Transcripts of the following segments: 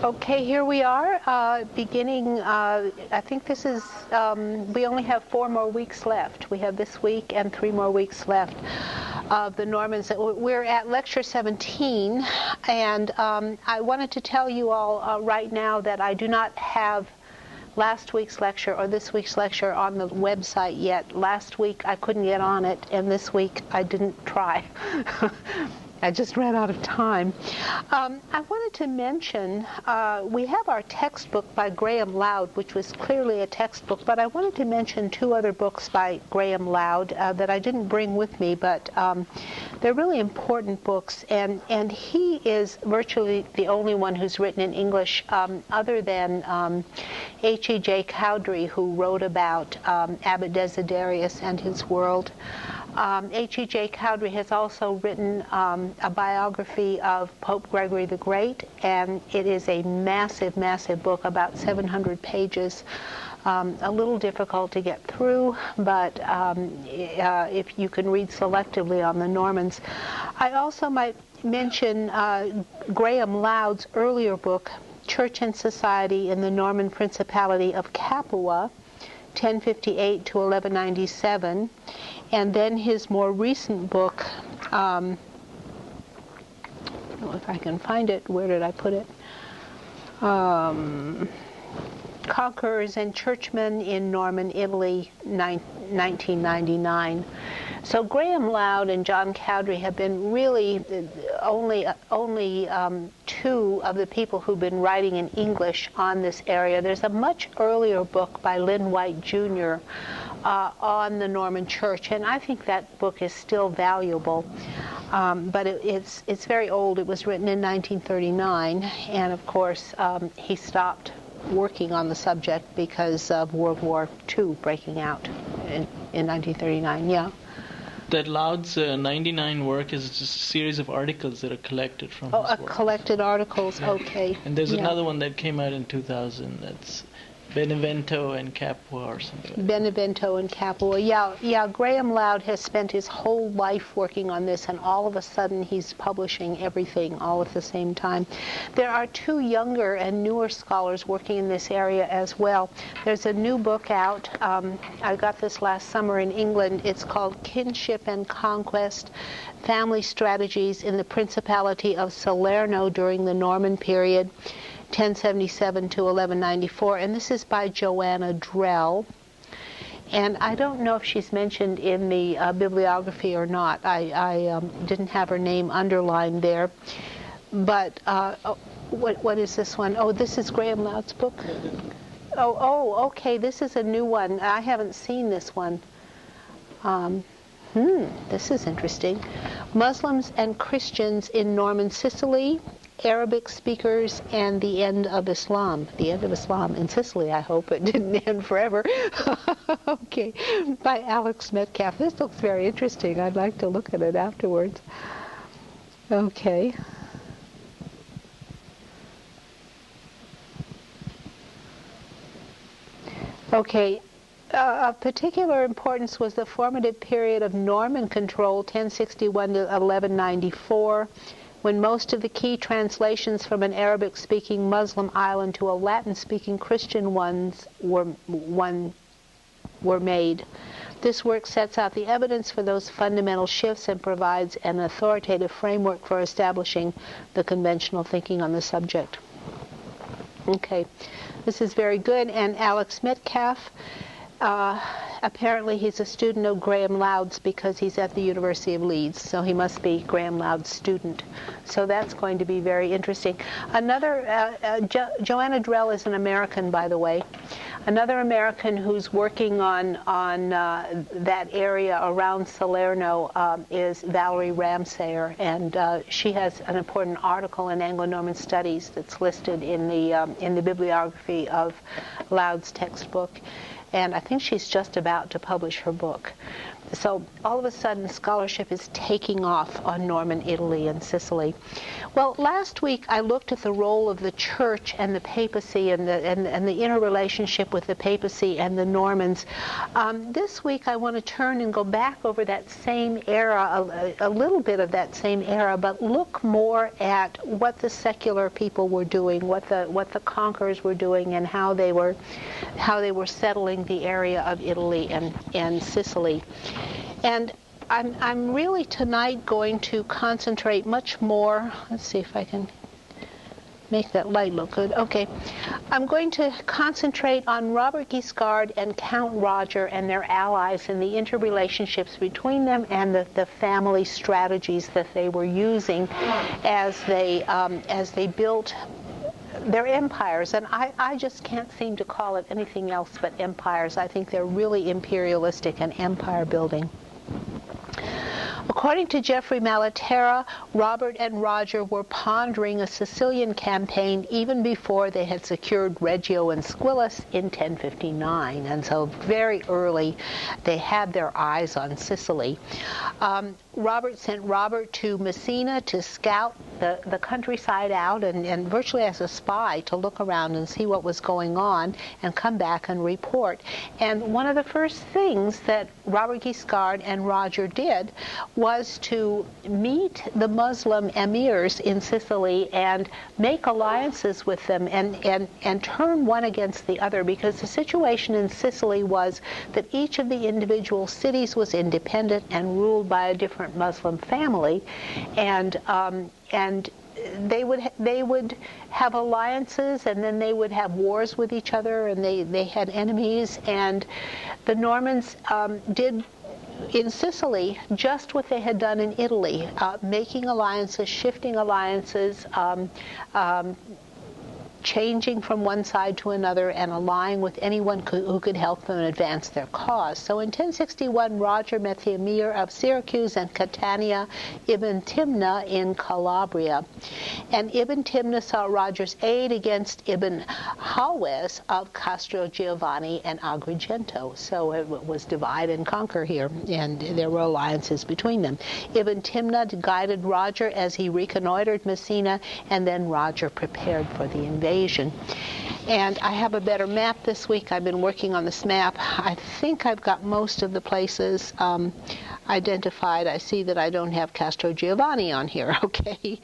Okay, here we are, beginning, I think this is, we only have 4 more weeks left. We have this week and 3 more weeks left of the Normans. We're at lecture 17, and I wanted to tell you all right now that I do not have last week's lecture or this week's lecture on the website yet. Last week I couldn't get on it, and this week I didn't try. I just ran out of time. I wanted to mention, we have our textbook by Graham Loud, which was clearly a textbook, but I wanted to mention 2 other books by Graham Loud that I didn't bring with me, but they're really important books, and he is virtually the only one who's written in English other than H.E.J. Cowdery, who wrote about Abbot Desiderius and his world. H.E.J. Cowdery has also written a biography of Pope Gregory the Great, and it is a massive, massive book, about 700 pages. A little difficult to get through, but if you can read selectively on the Normans. I also might mention Graham Loud's earlier book, Church and Society in the Norman Principality of Capua, 1058 to 1197, and then his more recent book, I don't know if I can find it. Where did I put it? Conquerors and Churchmen in Norman Italy, 1999. So Graham Loud and John Cowdery have been really only 2 of the people who've been writing in English on this area. There's a much earlier book by Lynn White Jr. On the Norman Church, and I think that book is still valuable. But it's very old. It was written in 1939, and of course he stopped working on the subject because of World War II breaking out in 1939. Yeah. That Loud's 99 work is just a series of articles that are collected from his work. Collected articles, yeah. Okay. And there's another one that came out in 2000 that's Benevento and Capua or something. Benevento and Capua. Yeah, Graham Loud has spent his whole life working on this, and all of a sudden he's publishing everything all at the same time. There are 2 younger and newer scholars working in this area as well. There's a new book out. I got this last summer in England. It's called Kinship and Conquest, Family Strategies in the Principality of Salerno During the Norman Period, 1077 to 1194, and this is by Joanna Drell. And I don't know if she's mentioned in the bibliography or not. I didn't have her name underlined there. But what is this one? Oh, this is Graham Loud's book? Oh, okay, this is a new one. I haven't seen this one. This is interesting. Muslims and Christians in Norman Sicily, Arabic speakers, and the end of Islam. The end of Islam in Sicily. I hope it didn't end forever. Okay, by Alex Metcalf. This looks very interesting. I'd like to look at it afterwards. Okay. Okay. Of particular importance was the formative period of Norman control, 1061 to 1194. When most of the key translations from an Arabic-speaking Muslim island to a Latin-speaking Christian ones were made. This work sets out the evidence for those fundamental shifts and provides an authoritative framework for establishing the conventional thinking on the subject. Okay, this is very good. And Alex Metcalf, apparently he's a student of Graham Loud's because he's at the University of Leeds, so he must be Graham Loud's student. So that's going to be very interesting. Another, Joanna Drell is an American, by the way. Another American who's working on that area around Salerno is Valerie Ramsayer, and she has an important article in Anglo-Norman Studies that's listed in the bibliography of Loud's textbook. And I think she's just about to publish her book. So all of a sudden, scholarship is taking off on Norman Italy and Sicily. Well, last week I looked at the role of the church and the papacy and the interrelationship with the papacy and the Normans. This week I want to turn and go back over that same era, a little bit of that same era, but look more at what the secular people were doing, what the conquerors were doing, and how they were settling the area of Italy and Sicily. And I'm really tonight going to concentrate much more. Let's see if I can make that light look good. Okay. I'm going to concentrate on Robert Guiscard and Count Roger and their allies and the interrelationships between them and the family strategies that they were using as they built their empires. And I just can't seem to call it anything else but empires. I think they're really imperialistic and empire building. According to Geoffrey Malaterra, Robert and Roger were pondering a Sicilian campaign even before they had secured Reggio and Squillace in 1059, and so very early they had their eyes on Sicily. Robert sent Robert to Messina to scout the countryside out and virtually as a spy to look around and see what was going on and come back and report. And one of the first things that Robert Guiscard and Roger did was to meet the Muslim emirs in Sicily and make alliances with them and turn one against the other, because the situation in Sicily was that each of the individual cities was independent and ruled by a different Muslim family, and they would have alliances, and then they would have wars with each other, and they had enemies. And the Normans did in Sicily just what they had done in Italy, making alliances, shifting alliances, changing from one side to another and allying with anyone who could help them advance their cause. So in 1061, Roger met the emir of Syracuse and Catania, Ibn Timna in Calabria. And Ibn Timna saw Roger's aid against Ibn Hawes of Castrogiovanni and Agrigento. So it was divide and conquer here, and there were alliances between them. Ibn Timna guided Roger as he reconnoitered Messina, and then Roger prepared for the invasion. And I have a better map this week. I've been working on this map. I think I've got most of the places identified. I see that I don't have Castrogiovanni on here, okay?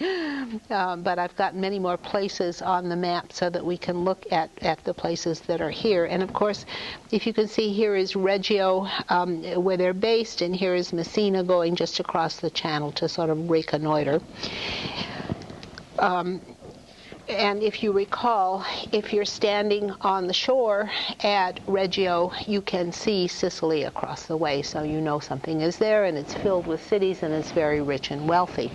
But I've got many more places on the map so that we can look at the places that are here. And of course, if you can see, here is Reggio, where they're based, and here is Messina going just across the channel to sort of reconnoiter. And if you recall, if you're standing on the shore at Reggio, you can see Sicily across the way, so you know something is there, and it's filled with cities, and it's very rich and wealthy.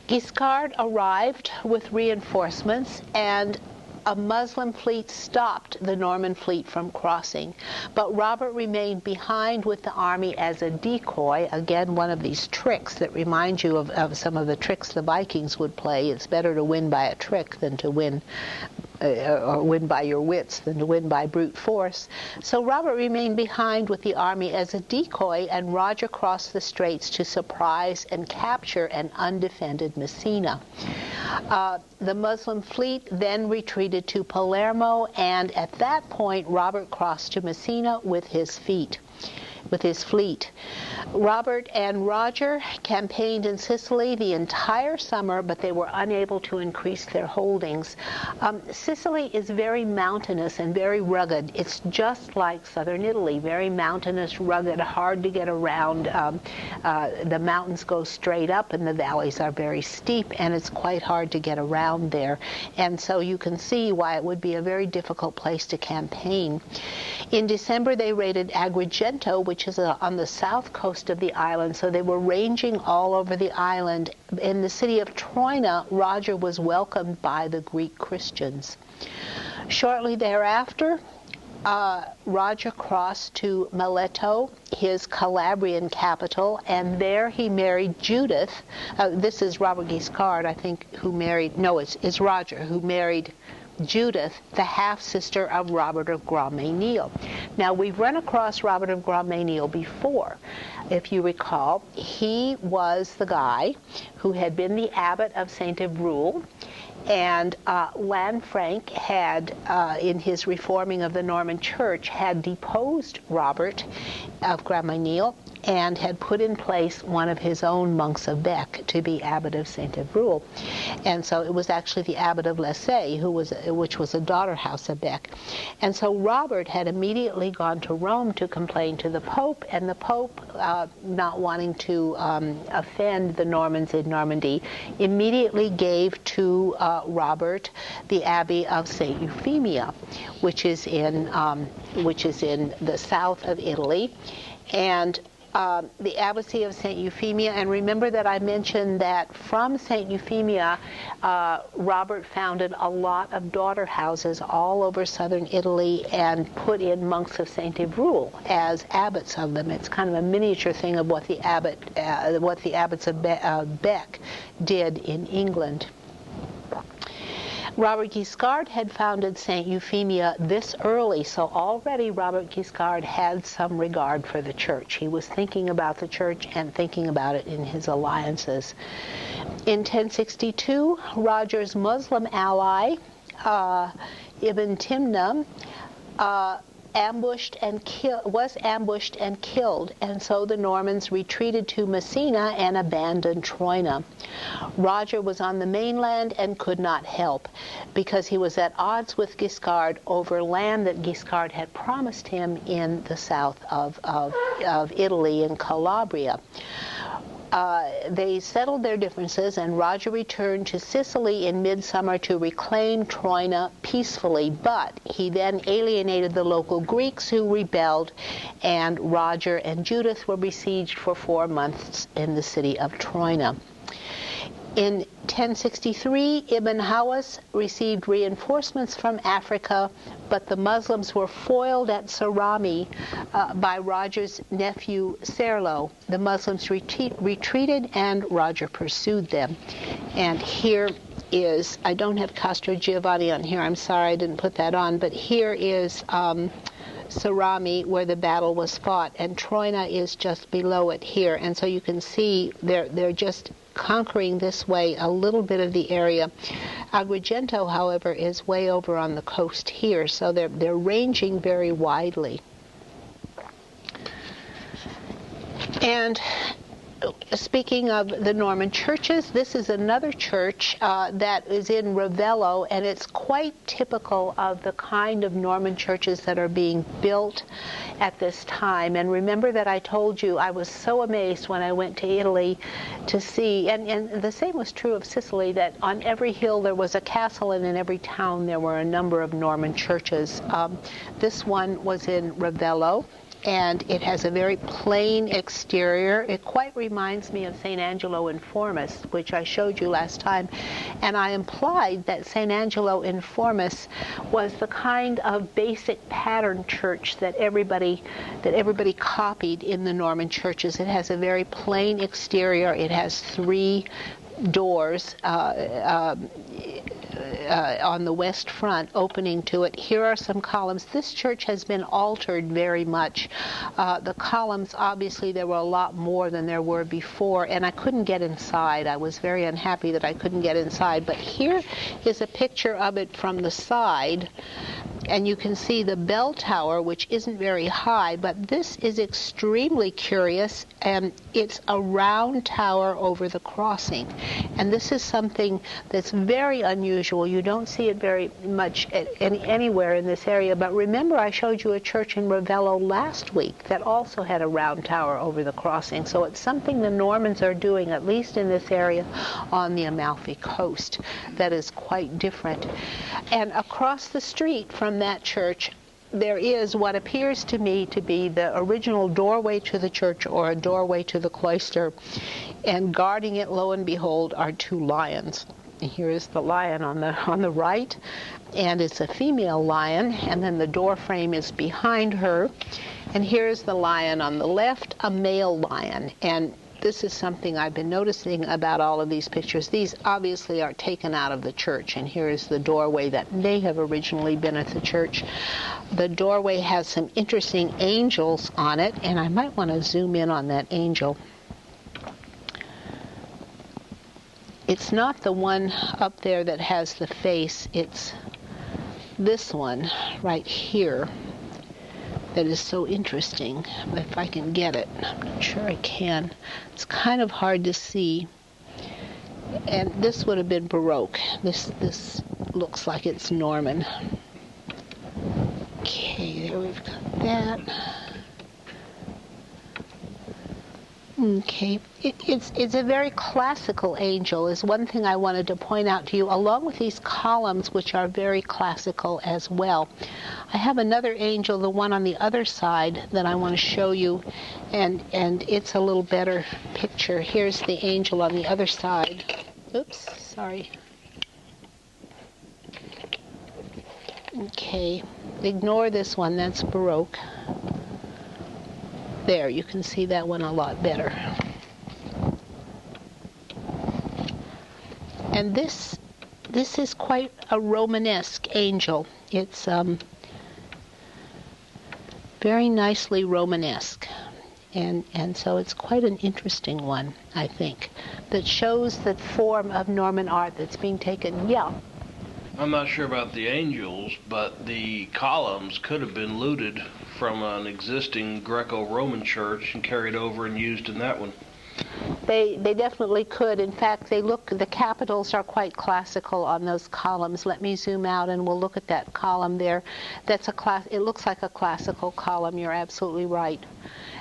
Guiscard arrived with reinforcements, and a Muslim fleet stopped the Norman fleet from crossing, but Robert remained behind with the army as a decoy. Again, one of these tricks that remind you of some of the tricks the Vikings would play. It's better to win by a trick than to win or win by your wits than to win by brute force. So Robert remained behind with the army as a decoy, and Roger crossed the straits to surprise and capture an undefended Messina. The Muslim fleet then retreated to Palermo, and at that point Robert crossed to Messina with his fleet. Robert and Roger campaigned in Sicily the entire summer, but they were unable to increase their holdings. Sicily is very mountainous and very rugged. It's just like southern Italy, very mountainous, rugged, hard to get around. The mountains go straight up and the valleys are very steep, and it's quite hard to get around there. And so you can see why it would be a very difficult place to campaign. In December, they raided Agrigento, which is on the south coast of the island, so they were ranging all over the island. In the city of Troina, Roger was welcomed by the Greek Christians. Shortly thereafter, Roger crossed to Mileto, his Calabrian capital, and there he married Judith. This is Robert Guiscard, I think, who married, no, it's Roger, who married Judith, the half-sister of Robert of Grandmesnil. Now, we've run across Robert of Grandmesnil before. If you recall, he was the guy who had been the abbot of Saint-Evroul, and Lanfranc had, in his reforming of the Norman Church, had deposed Robert of Grandmesnil and had put in place one of his own monks of Bec to be abbot of Saint-Evroul. And so it was actually the abbot of Lessay, which was a daughter house of Bec. And so Robert had immediately gone to Rome to complain to the Pope, and the Pope, not wanting to offend the Normans in Normandy, immediately gave to Robert the abbey of St. Euphemia, which is in the south of Italy. And the Abbacy of St. Euphemia, and remember that I mentioned that from St. Euphemia, Robert founded a lot of daughter houses all over southern Italy and put in monks of St. Evroul as abbots of them. It's kind of a miniature thing of what the abbots of Bec did in England. Robert Guiscard had founded St. Euphemia this early, so already Robert Guiscard had some regard for the church. He was thinking about the church and thinking about it in his alliances. In 1062, Roger's Muslim ally, Ibn Timna, was ambushed and killed, and so the Normans retreated to Messina and abandoned Troina. Roger was on the mainland and could not help because he was at odds with Guiscard over land that Guiscard had promised him in the south of Italy, in Calabria. They settled their differences, and Roger returned to Sicily in midsummer to reclaim Troina peacefully, but he then alienated the local Greeks who rebelled, and Roger and Judith were besieged for 4 months in the city of Troina. In 1063, Ibn Hawas received reinforcements from Africa, but the Muslims were foiled at Sarami by Roger's nephew Serlo. The Muslims retreated, and Roger pursued them. And here is, I don't have Castro Giovanni on here, I'm sorry I didn't put that on, but here is Sarami, where the battle was fought, and Troina is just below it here. And so you can see they're just conquering this way a little bit of the area. Agrigento, however, is way over on the coast here, so they're ranging very widely. And speaking of the Norman churches, this is another church that is in Ravello, and it's quite typical of the kind of Norman churches that are being built at this time. And remember that I told you I was so amazed when I went to Italy to see, and the same was true of Sicily, that on every hill there was a castle, and in every town there were a number of Norman churches. This one was in Ravello, and it has a very plain exterior. It quite reminds me of St. Angelo in Formis, which I showed you last time, and I implied that St. Angelo in Formis was the kind of basic pattern church that everybody copied in the Norman churches. It has a very plain exterior. It has 3 doors on the west front opening to it. Here are some columns. This church has been altered very much. The columns, obviously, there were a lot more than there were before, and I couldn't get inside. I was very unhappy that I couldn't get inside. But here is a picture of it from the side, and you can see the bell tower, which isn't very high, but this is extremely curious, and it's a round tower over the crossing. And this is something that's very unusual. You don't see it very much anywhere in this area. But remember, I showed you a church in Ravello last week that also had a round tower over the crossing. So it's something the Normans are doing, at least in this area on the Amalfi Coast, that is quite different. And across the street from that church, there is what appears to me to be the original doorway to the church, or a doorway to the cloister, and guarding it, lo and behold, are 2 lions. Here is the lion on the right, and it's a female lion, and then the door frame is behind her, and here's the lion on the left, a male lion. And this is something I've been noticing about all of these pictures. These obviously are taken out of the church, and here is the doorway that may have originally been at the church. The doorway has some interesting angels on it, and I might want to zoom in on that angel. It's not the one up there that has the face, it's this one right here that is so interesting. If I can get it, I'm not sure I can. It's kind of hard to see. And this would have been Baroque. This looks like it's Norman. Okay, there we've got that. Okay, it's a very classical angel is one thing I wanted to point out to you, along with these columns, which are very classical as well. I have another angel, the one on the other side, that I want to show you, and it's a little better picture. Here's the angel on the other side. Oops, sorry. Okay, ignore this one, that's Baroque. There, you can see that one a lot better. And this is quite a Romanesque angel. It's very nicely Romanesque. And so it's quite an interesting one, I think, that shows the form of Norman art that's being taken. Yeah. I'm not sure about the angels, but the columns could have been looted from an existing Greco-Roman church and carried over and used in that one. They definitely could. In fact, the capitals are quite classical on those columns. Let me zoom out and we'll look at that column there. It looks like a classical column. You're absolutely right.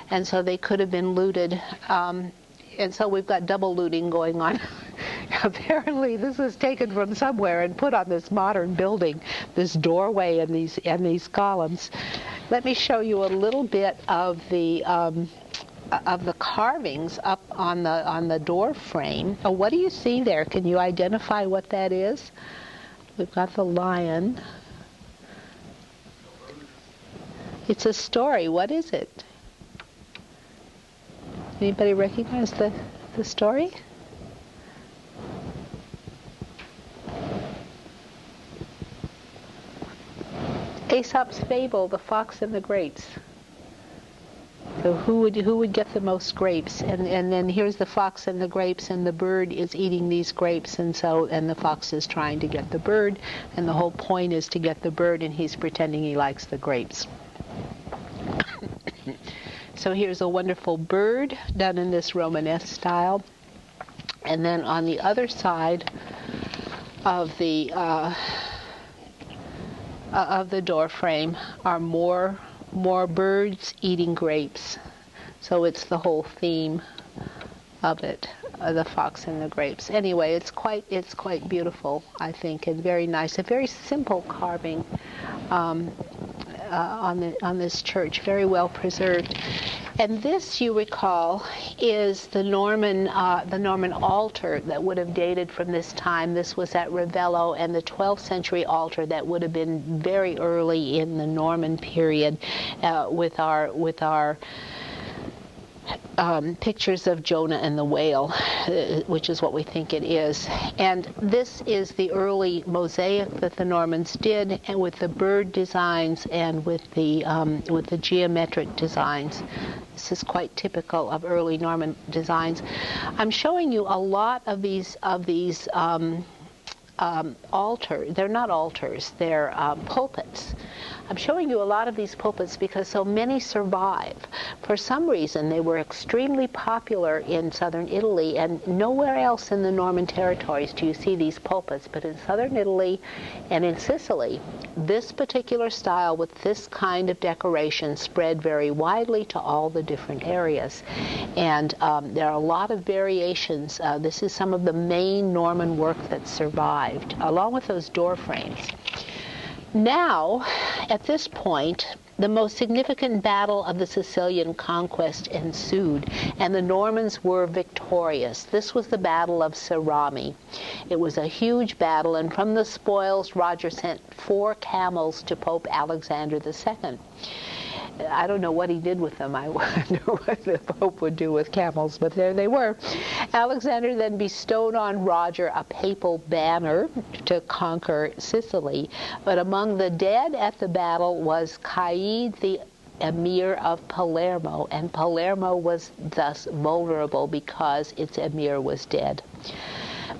And so they could have been looted. And so we've got double looting going on. Apparently this is taken from somewhere and put on this modern building, this doorway and these columns. Let me show you a little bit of the carvings up on the door frame. Oh, what do you see there? Can you identify what that is? We've got the lion. It's a story. What is it? Anybody recognize the story? Aesop's fable, The Fox and the Grapes. So who would get the most grapes? And then here's the fox and the grapes, and the bird is eating these grapes, and the fox is trying to get the bird, and the whole point is to get the bird, and he's pretending he likes the grapes. So here's a wonderful bird done in this Romanesque style. And then on the other side of the door frame are more birds eating grapes. So it's the whole theme of it, the fox and the grapes. Anyway, it's quite beautiful, I think, and very nice. A very simple carving on this church, very well preserved. And this, you recall, is the Norman altar that would have dated from this time. This was at Ravello, and the 12th century altar that would have been very early in the Norman period, with our pictures of Jonah and the whale, which is what we think it is. And this is the early mosaic that the Normans did, and with the bird designs and with the geometric designs. This is quite typical of early Norman designs. I'm showing you a lot of these altars. They're not altars, they're pulpits. I'm showing you a lot of these pulpits because so many survive. For some reason, they were extremely popular in southern Italy, and nowhere else in the Norman territories do you see these pulpits, but in southern Italy and in Sicily, this particular style with this kind of decoration spread very widely to all the different areas. And there are a lot of variations. This is some of the main Norman work that survived, along with those door frames. Now, at this point, the most significant battle of the Sicilian conquest ensued, and the Normans were victorious. This was the Battle of Cerami. It was a huge battle, and from the spoils, Roger sent 4 camels to Pope Alexander II. I don't know what he did with them. I wonder what the Pope would do with camels, but there they were. Alexander then bestowed on Roger a papal banner to conquer Sicily. But among the dead at the battle was Caid, the emir of Palermo, and Palermo was thus vulnerable because its emir was dead.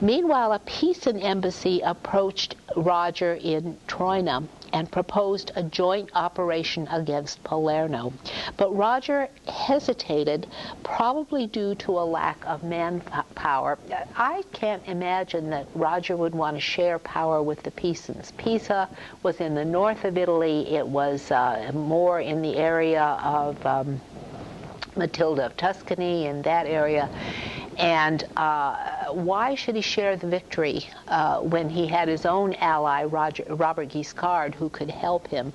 Meanwhile, a peace embassy approached Roger in Troina and proposed a joint operation against Palermo. But Roger hesitated, probably due to a lack of manpower. I can't imagine that Roger would want to share power with the Pisans. Pisa was in the north of Italy. It was more in the area of Matilda of Tuscany, in that area. And why should he share the victory when he had his own ally, Robert Guiscard, who could help him?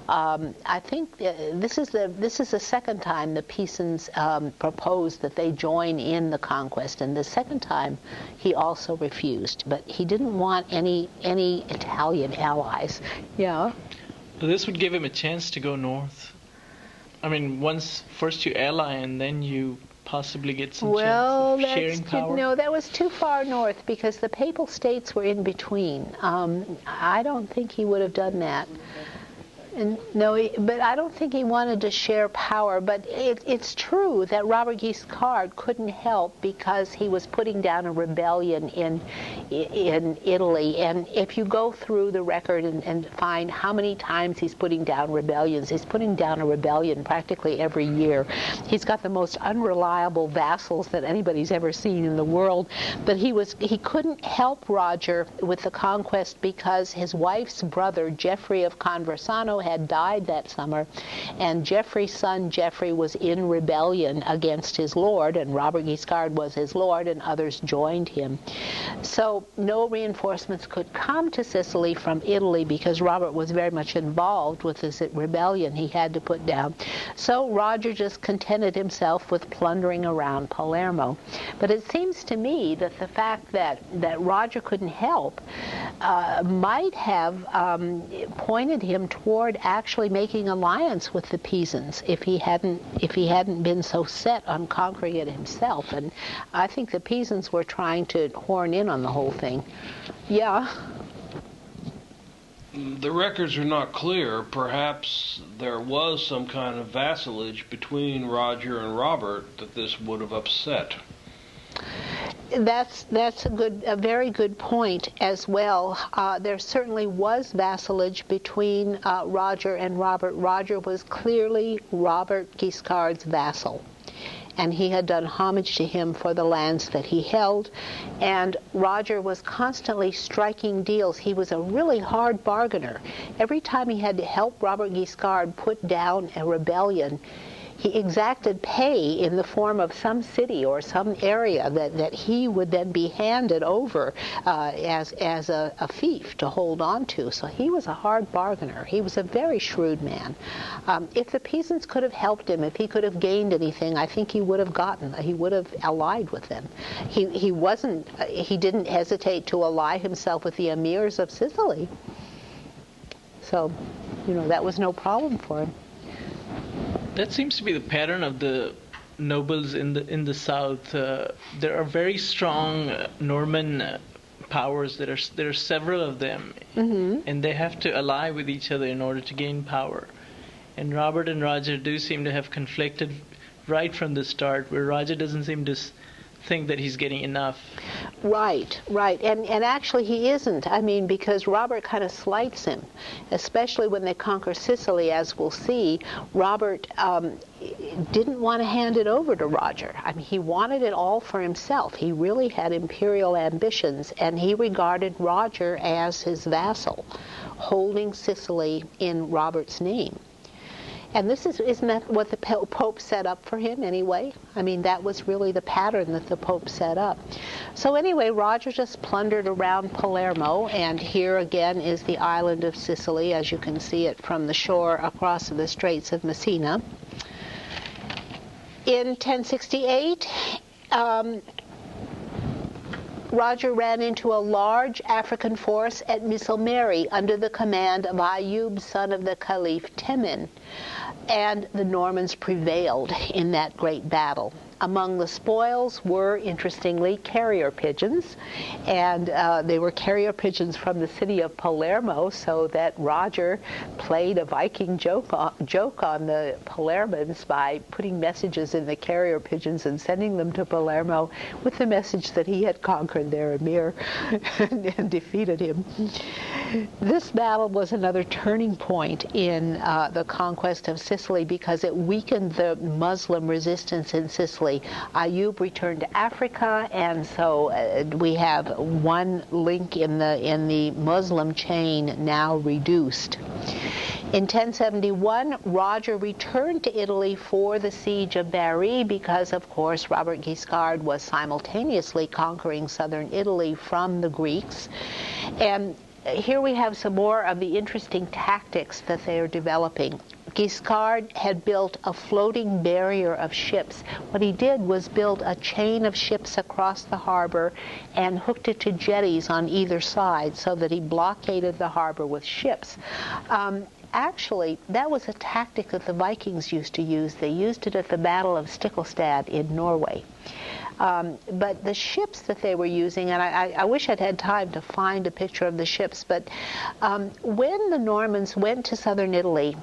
I think this is the second time the Pisans proposed that they join in the conquest, and the second time he also refused. But he didn't want any Italian allies. Yeah. So this would give him a chance to go north. I mean, first you ally and then you possibly get some chance of sharing power? No, that was too far north because the Papal States were in between. I don't think he would have done that. And but I don't think he wanted to share power. But it's true that Robert Guiscard couldn't help because he was putting down a rebellion in Italy. And if you go through the record and find how many times he's putting down rebellions, he's putting down a rebellion practically every year. He's got the most unreliable vassals that anybody's ever seen in the world. But he couldn't help Roger with the conquest because his wife's brother, Geoffrey of Conversano, had died that summer, and Geoffrey's son Geoffrey was in rebellion against his lord, and Robert Guiscard was his lord, and others joined him. So no reinforcements could come to Sicily from Italy because Robert was very much involved with this rebellion he had to put down. So Roger just contented himself with plundering around Palermo. But it seems to me that the fact that Roger couldn't help might have pointed him toward actually making alliance with the Pisans if he hadn't been so set on conquering it himself. And I think the Pisans were trying to horn in on the whole thing. Yeah. The records are not clear. Perhaps there was some kind of vassalage between Roger and Robert that this would have upset. That's a very good point as well. There certainly was vassalage between Roger and Robert. Roger was clearly Robert Guiscard's vassal, and he had done homage to him for the lands that he held, and Roger was constantly striking deals. He was a really hard bargainer. Every time he had to help Robert Guiscard put down a rebellion, he exacted pay in the form of some city or some area that he would then be handed over as a fief to hold on to. So he was a hard bargainer. He was a very shrewd man. If the Pisans could have helped him, if he could have gained anything, I think he would have allied with them. He didn't hesitate to ally himself with the emirs of Sicily. So, that was no problem for him. That seems to be the pattern of the nobles in the south. There are very strong Norman powers. There are several of them, and they have to ally with each other in order to gain power. And Robert and Roger do seem to have conflicted right from the start, where Roger doesn't seem to think that he's getting enough. Right. And actually he isn't. I mean, because Robert kind of slights him, especially when they conquer Sicily, as we'll see. Robert didn't want to hand it over to Roger. I mean, he wanted it all for himself. He really had imperial ambitions, and he regarded Roger as his vassal, holding Sicily in Robert's name. And isn't that what the Pope set up for him anyway? I mean, that was really the pattern that the Pope set up. So anyway, Roger just plundered around Palermo, and here again is the island of Sicily, as you can see it from the shore across the Straits of Messina. In 1068, Roger ran into a large African force at Misselmeri under the command of Ayyub, son of the Caliph Temin, and the Normans prevailed in that great battle. Among the spoils were, interestingly, carrier pigeons, and they were carrier pigeons from the city of Palermo, so that Roger played a Viking joke on the Palermans by putting messages in the carrier pigeons and sending them to Palermo with the message that he had conquered their emir and defeated him. This battle was another turning point in the conquest of Sicily because it weakened the Muslim resistance in Sicily. Ayyub returned to Africa, and so we have one link in the Muslim chain now reduced. In 1071, Roger returned to Italy for the siege of Bari because, of course, Robert Guiscard was simultaneously conquering southern Italy from the Greeks. And here we have some more of the interesting tactics that they are developing. Guiscard had built a floating barrier of ships. What he did was build a chain of ships across the harbor and hooked it to jetties on either side so that he blockaded the harbor with ships. Actually, that was a tactic that the Vikings used to use. They used it at the Battle of Stiklestad in Norway. But the ships that they were using, and I wish I'd had time to find a picture of the ships, but when the Normans went to southern Italy,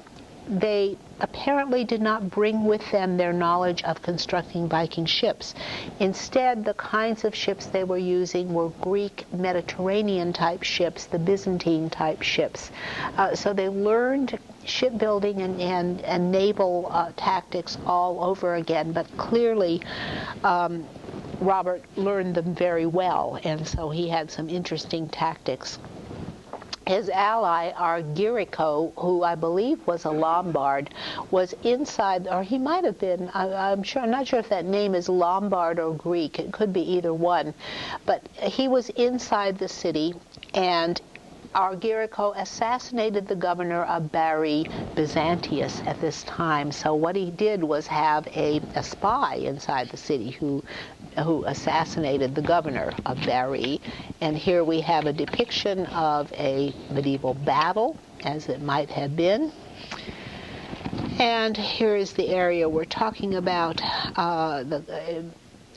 they apparently did not bring with them their knowledge of constructing Viking ships. Instead, the kinds of ships they were using were Greek Mediterranean type ships, the Byzantine type ships. So they learned shipbuilding and naval tactics all over again, but clearly Robert learned them very well, and so he had some interesting tactics. His ally, Argyrico, who I believe was a Lombard, was inside, or he might have been, I'm not sure if that name is Lombard or Greek. It could be either one. But he was inside the city, and Argyrico assassinated the governor of Bari, Byzantius, at this time. So what he did was have a spy inside the city who assassinated the governor of Bari. And here we have a depiction of a medieval battle, as it might have been. And here is the area we're talking about.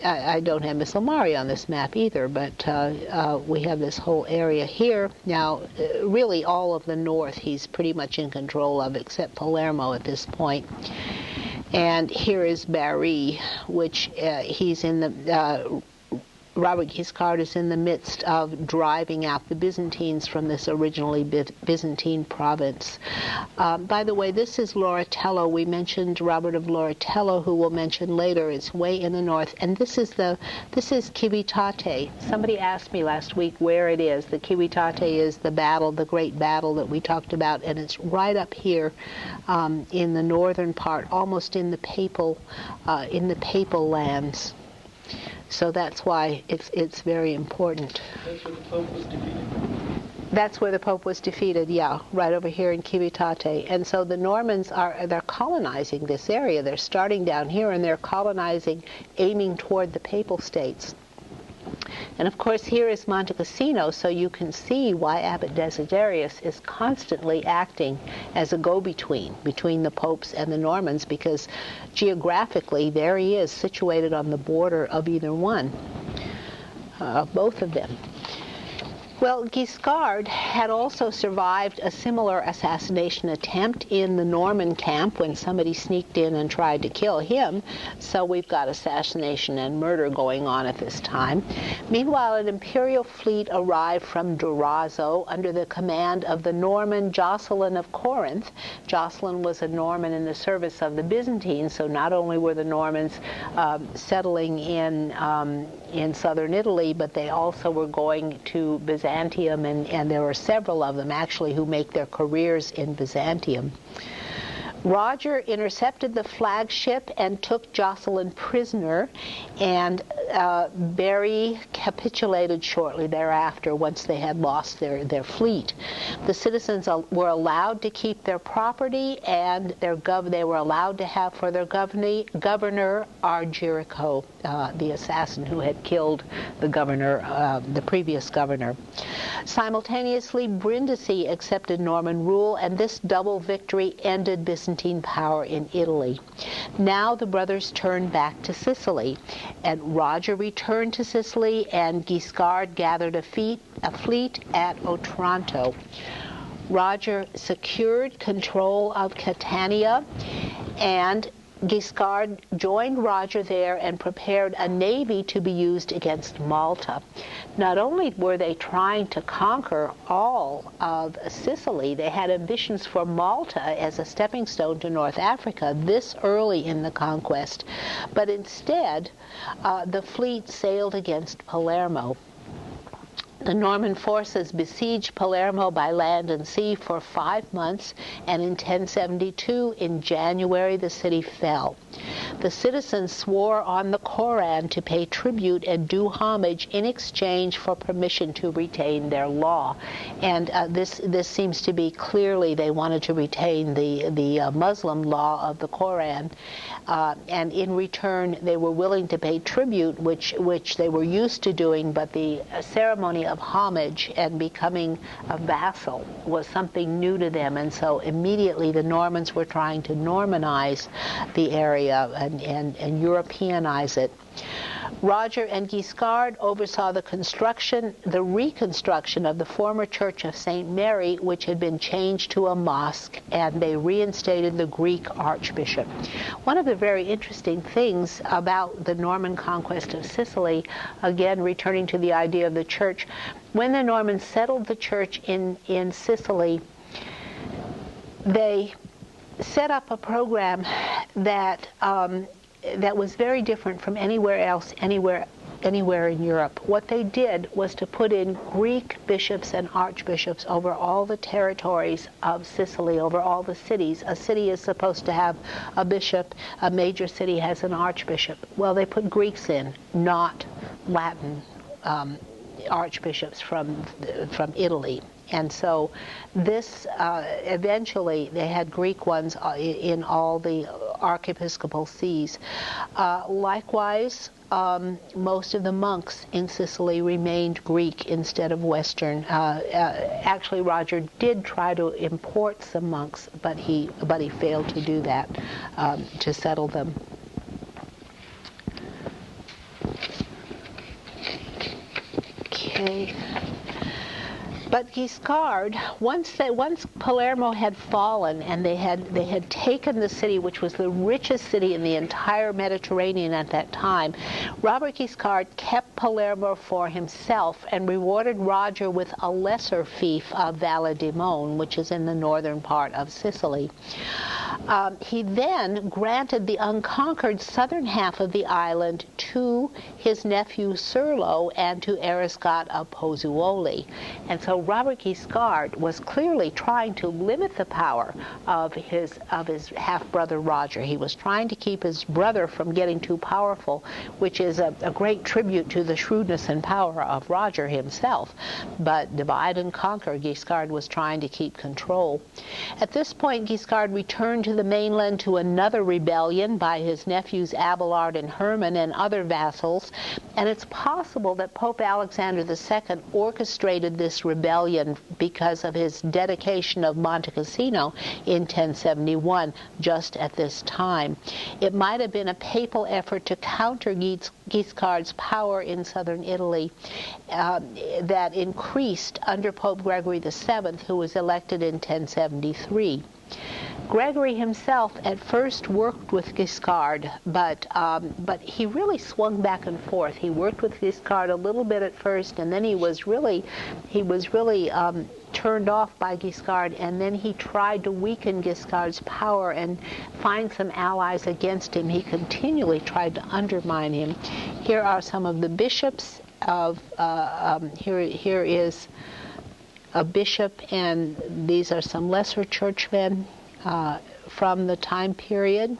I don't have Misselmari on this map either, but we have this whole area here. Now, really all of the north he's pretty much in control of, except Palermo at this point. And here is Bari, which he's in the... Robert Guiscard is in the midst of driving out the Byzantines from this originally Byzantine province. By the way, this is Loratello. We mentioned Robert of Loratello, who we'll mention later. It's way in the north. And this is Civitate. Somebody asked me last week where it is. The Civitate is the battle, the great battle that we talked about, and it's right up here in the northern part, almost in the papal lands. So that's why it's very important. That's where the Pope was defeated. That's where the Pope was defeated, yeah, right over here in Civitate. And so the Normans they're colonizing this area. They're starting down here and they're colonizing, aiming toward the Papal States. And of course here is Monte Cassino, so you can see why Abbot Desiderius is constantly acting as a go-between between the popes and the Normans, because geographically there he is, situated on the border of either one, of both of them. Well, Guiscard had also survived a similar assassination attempt in the Norman camp when somebody sneaked in and tried to kill him. So we've got assassination and murder going on at this time. Meanwhile, an imperial fleet arrived from Durazzo under the command of the Norman Jocelyn of Corinth. Jocelyn was a Norman in the service of the Byzantines, so not only were the Normans settling in southern Italy, but they also were going to Byzantium, and there were several of them actually who make their careers in Byzantium. Roger intercepted the flagship and took Jocelyn prisoner, and Berry capitulated shortly thereafter once they had lost their fleet. The citizens were allowed to keep their property, and they were allowed to have for their governor Argirico, the assassin who had killed the governor, the previous governor. Simultaneously, Brindisi accepted Norman rule, and this double victory ended Byzantine power in Italy. Now the brothers turned back to Sicily, and Roger returned to Sicily, and Guiscard gathered a fleet at Otranto. Roger secured control of Catania, and Guiscard joined Roger there and prepared a navy to be used against Malta. Not only were they trying to conquer all of Sicily, they had ambitions for Malta as a stepping stone to North Africa this early in the conquest. But instead, the fleet sailed against Palermo. The Norman forces besieged Palermo by land and sea for 5 months, and in 1072, in January, the city fell. The citizens swore on the Koran to pay tribute and do homage in exchange for permission to retain their law. And this seems to be clearly they wanted to retain the Muslim law of the Koran, and in return they were willing to pay tribute, which they were used to doing, but the ceremony of homage and becoming a vassal was something new to them, and so immediately the Normans were trying to Normanize the area and Europeanize it. Roger and Guiscard oversaw the reconstruction of the former Church of St. Mary, which had been changed to a mosque, and they reinstated the Greek archbishop. One of the very interesting things about the Norman conquest of Sicily, again returning to the idea of the church, when the Normans settled the church in Sicily, they set up a program that was very different from anywhere else, anywhere in Europe. What they did was to put in Greek bishops and archbishops over all the territories of Sicily, over all the cities. A city is supposed to have a bishop, a major city has an archbishop. Well, they put Greeks in, not Latin archbishops from Italy. And so this, eventually, they had Greek ones in all the archiepiscopal sees. Likewise, most of the monks in Sicily remained Greek instead of Western. Actually, Roger did try to import some monks, but he failed to do that, to settle them. Okay. But Guiscard, once Palermo had fallen and they had taken the city, which was the richest city in the entire Mediterranean at that time, Robert Guiscard kept Palermo for himself and rewarded Roger with a lesser fief of Valedimone, which is in the northern part of Sicily. He then granted the unconquered southern half of the island to his nephew Serlo and to Eriscot of Pozzuoli. And so Robert Guiscard was clearly trying to limit the power of his half-brother Roger. He was trying to keep his brother from getting too powerful, which is a great tribute to the shrewdness and power of Roger himself. But divide and conquer, Guiscard was trying to keep control. At this point, Guiscard returned to the mainland to another rebellion by his nephews Abelard and Herman and other vassals, and it's possible that Pope Alexander II orchestrated this rebellion because of his dedication of Monte Cassino in 1071, just at this time. It might have been a papal effort to counter Guiscard's power in southern Italy that increased under Pope Gregory VII, who was elected in 1073. Gregory himself at first worked with Guiscard, but he really swung back and forth. He worked with Guiscard a little bit at first, and then he was really turned off by Guiscard, and then he tried to weaken Guiscard's power and find some allies against him. He continually tried to undermine him. Here are some of the bishops of, here is a bishop, and these are some lesser churchmen. from the time period.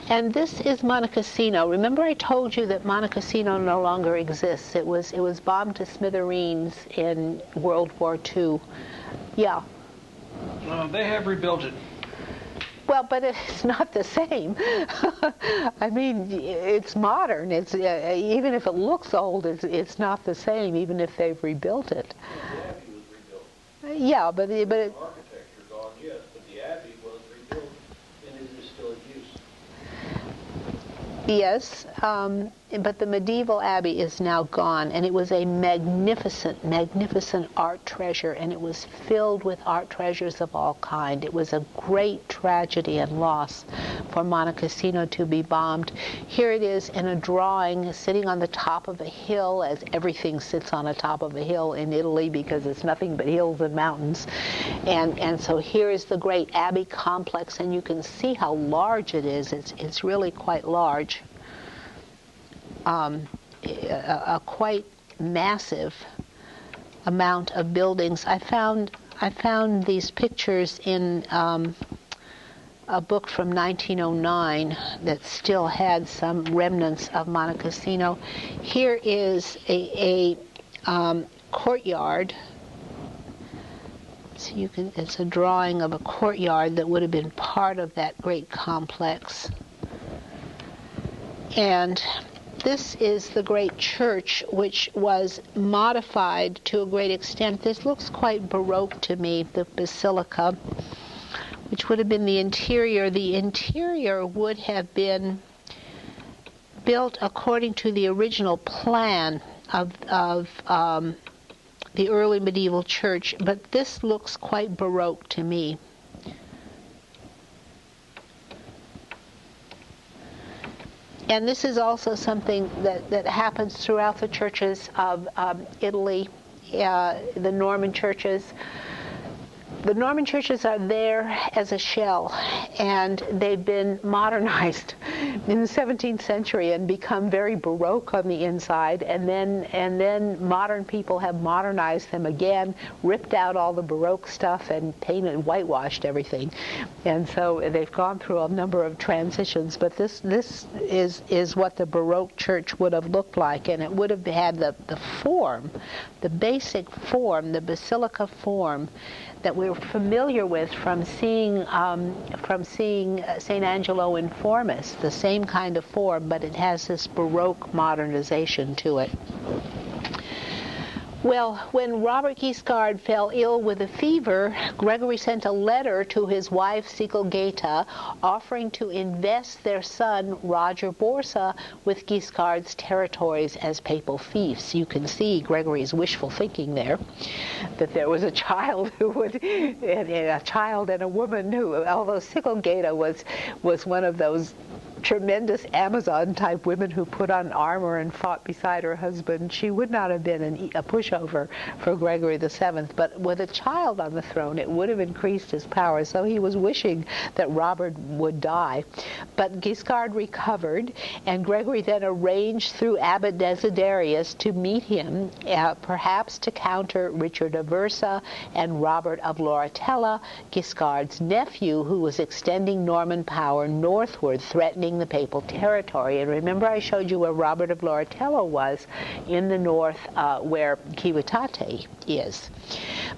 And this is Monte Cassino. Remember I told you that Monte Cassino no longer exists. It was bombed to smithereens in World War II. Yeah. They have rebuilt it. Well, but it's not the same. I mean, it's modern. It's even if it looks old, it's not the same. Even if they've rebuilt it. The Abbey was rebuilt. Yeah, but it, Architecture gone, yes, but the Abbey was rebuilt and it is still in use. yes, but the medieval abbey is now gone, and it was a magnificent, magnificent art treasure, and it was filled with art treasures of all kind. It was a great tragedy and loss for Monte Cassino to be bombed. Here it is in a drawing, sitting on the top of a hill, as everything sits on the top of a hill in Italy because it's nothing but hills and mountains. And so here is the great abbey complex, and you can see how large it is. It's really quite large. A quite massive amount of buildings. I found these pictures in a book from 1909 that still had some remnants of Monte Cassino. Here is a courtyard. So you can. It's a drawing of a courtyard that would have been part of that great complex. And this is the great church, which was modified to a great extent. This looks quite Baroque to me, the basilica, which would have been the interior. The interior would have been built according to the original plan of the early medieval church, but this looks quite Baroque to me. And this is also something that happens throughout the churches of Italy, the Norman churches. The Norman churches are there as a shell, and they've been modernized in the 17th century and become very Baroque on the inside, and then modern people have modernized them again, ripped out all the Baroque stuff and painted, whitewashed everything. And so they've gone through a number of transitions, but this is what the Baroque church would have looked like, and it would have had the form, the basic form, the basilica form that we're familiar with from seeing St. Angelo in Formis, the same kind of form, but it has this Baroque modernization to it. Well, when Robert Guiscard fell ill with a fever, Gregory sent a letter to his wife Siculgata offering to invest their son Roger Borsa with Guiscard's territories as papal fiefs. You can see Gregory's wishful thinking there, that there was a child who would, a child and a woman who, although Siculgata was one of those tremendous Amazon-type women who put on armor and fought beside her husband, she would not have been a pushover for Gregory VII. But with a child on the throne, it would have increased his power. So he was wishing that Robert would die. But Guiscard recovered, and Gregory then arranged through Abbot Desiderius to meet him, perhaps to counter Richard of Versa and Robert of Loretella, Guiscard's nephew, who was extending Norman power northward, threatening the papal territory. And remember I showed you where Robert of Loretella was in the north, where Civitate is.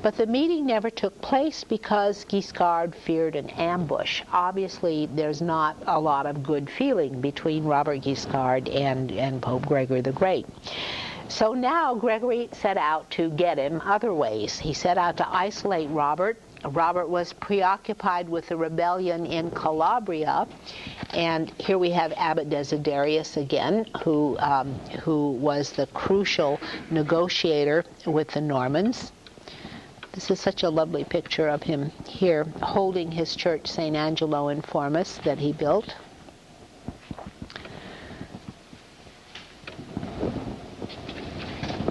But the meeting never took place because Guiscard feared an ambush. Obviously there's not a lot of good feeling between Robert Guiscard and Pope Gregory the Great. So now Gregory set out to get him other ways. He set out to isolate Robert. Robert was preoccupied with the rebellion in Calabria, and here we have Abbot Desiderius again, who was the crucial negotiator with the Normans. This is such a lovely picture of him here, holding his church, St. Angelo in Formis, that he built.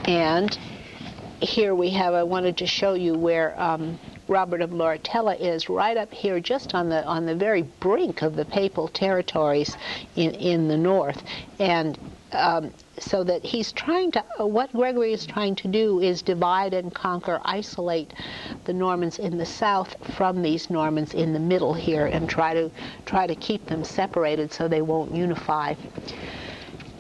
And here we have, I wanted to show you where Robert of Loretella is, right up here, just on the very brink of the papal territories in the north. And so that he's trying to, what Gregory is trying to do is divide and conquer, isolate the Normans in the south from these Normans in the middle here, and try to keep them separated so they won't unify.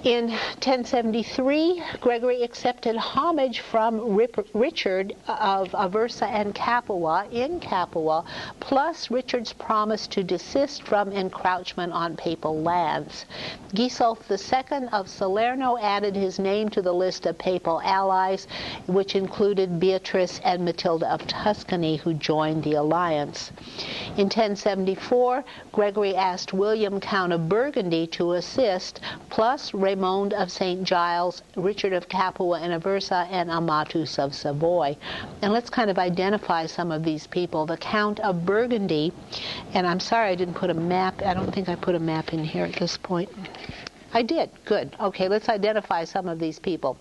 In 1073, Gregory accepted homage from Richard of Aversa and Capua in Capua, plus Richard's promise to desist from encroachment on papal lands. Gisulf II of Salerno added his name to the list of papal allies, which included Beatrice and Matilda of Tuscany, who joined the alliance. In 1074, Gregory asked William, Count of Burgundy, to assist, plus Raymond of St. Giles, Richard of Capua and Aversa, and Amatus of Savoy. And let's kind of identify some of these people. The Count of Burgundy, and I'm sorry I didn't put a map. I don't think I put a map in here at this point. I did. Good. Okay, let's identify some of these people.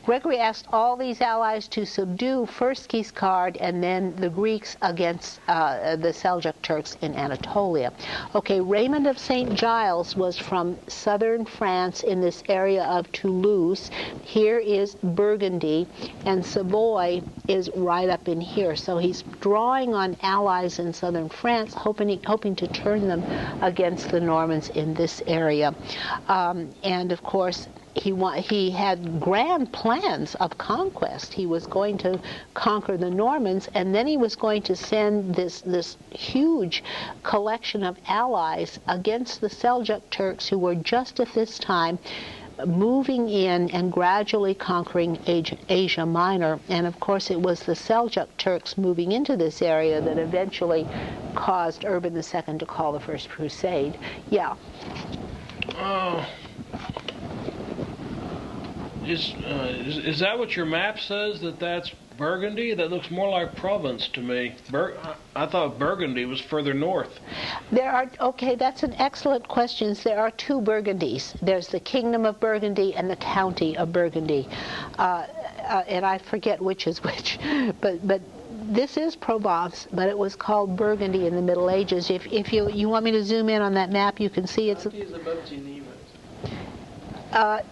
Gregory asked all these allies to subdue first Guiscard and then the Greeks against the Seljuk Turks in Anatolia. Okay, Raymond of St. Giles was from southern France in this area of Toulouse. Here is Burgundy, and Savoy is right up in here. So he's drawing on allies in southern France, hoping to turn them against the Normans in this area. And of course, he had grand plans of conquest. He was going to conquer the Normans, and then he was going to send this huge collection of allies against the Seljuk Turks, who were just at this time moving in and gradually conquering Asia Minor. And of course, it was the Seljuk Turks moving into this area that eventually caused Urban II to call the First Crusade. Yeah. Is that what your map says, that's Burgundy? That looks more like Provence to me. I thought Burgundy was further north. Okay, that's an excellent question. There are two Burgundies. There's the Kingdom of Burgundy and the County of Burgundy. And I forget which is which. But this is Provence, but it was called Burgundy in the Middle Ages. If you want me to zoom in on that map, you can see it's... The county is above Geneva.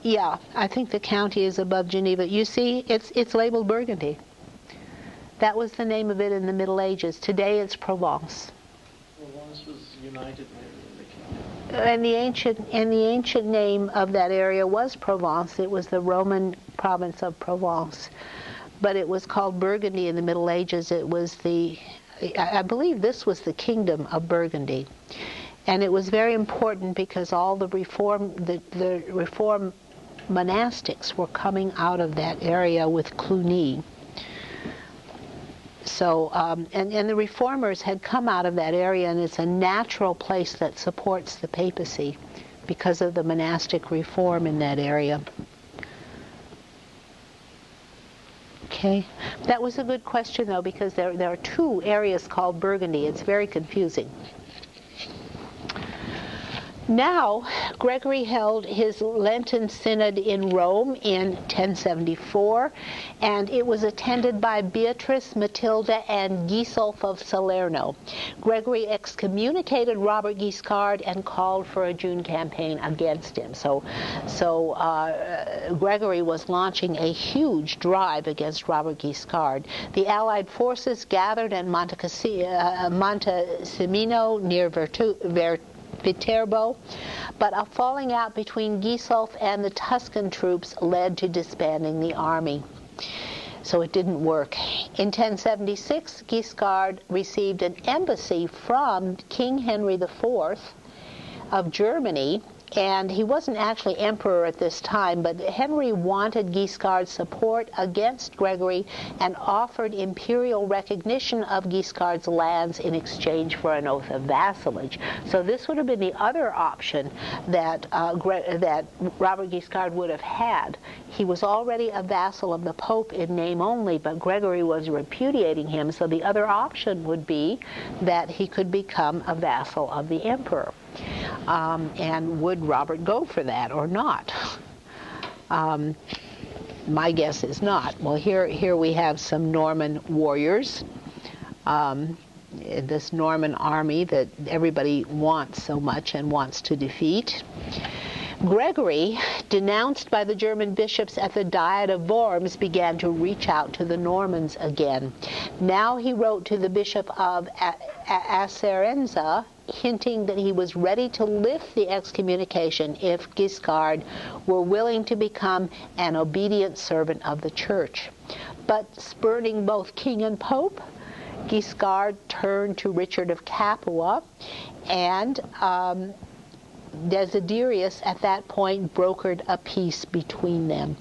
Yeah, I think the county is above Geneva. You see, it's labeled Burgundy. That was the name of it in the Middle Ages. Today it's Provence. Provence was united with the kingdom. And the ancient name of that area was Provence. It was the Roman province of Provence. But it was called Burgundy in the Middle Ages. It was I believe this was the Kingdom of Burgundy. And it was very important because all the reform monastics were coming out of that area with Cluny. So, and the reformers had come out of that area, and it's a natural place that supports the papacy because of the monastic reform in that area. Okay, that was a good question though, because there are two areas called Burgundy. It's very confusing. Now, Gregory held his Lenten Synod in Rome in 1074, and it was attended by Beatrice, Matilda, and Gisulf of Salerno. Gregory excommunicated Robert Guiscard and called for a June campaign against him. So Gregory was launching a huge drive against Robert Guiscard. The Allied forces gathered at Montesimino near Viterbo, but a falling out between Gisulf and the Tuscan troops led to disbanding the army. So it didn't work. In 1076, Guiscard received an embassy from King Henry IV of Germany, and he wasn't actually emperor at this time, but Henry wanted Guiscard's support against Gregory and offered imperial recognition of Guiscard's lands in exchange for an oath of vassalage. So this would have been the other option that Robert Guiscard would have had. He was already a vassal of the Pope in name only, but Gregory was repudiating him, so the other option would be that he could become a vassal of the emperor. And would Robert go for that or not? My guess is not. Well, here we have some Norman warriors, this Norman army that everybody wants so much and wants to defeat. Gregory, denounced by the German bishops at the Diet of Worms, began to reach out to the Normans again. Now he wrote to the Bishop of Acerenza, hinting that he was ready to lift the excommunication if Guiscard were willing to become an obedient servant of the Church. But spurning both king and pope, Guiscard turned to Richard of Capua, and Desiderius at that point brokered a peace between them.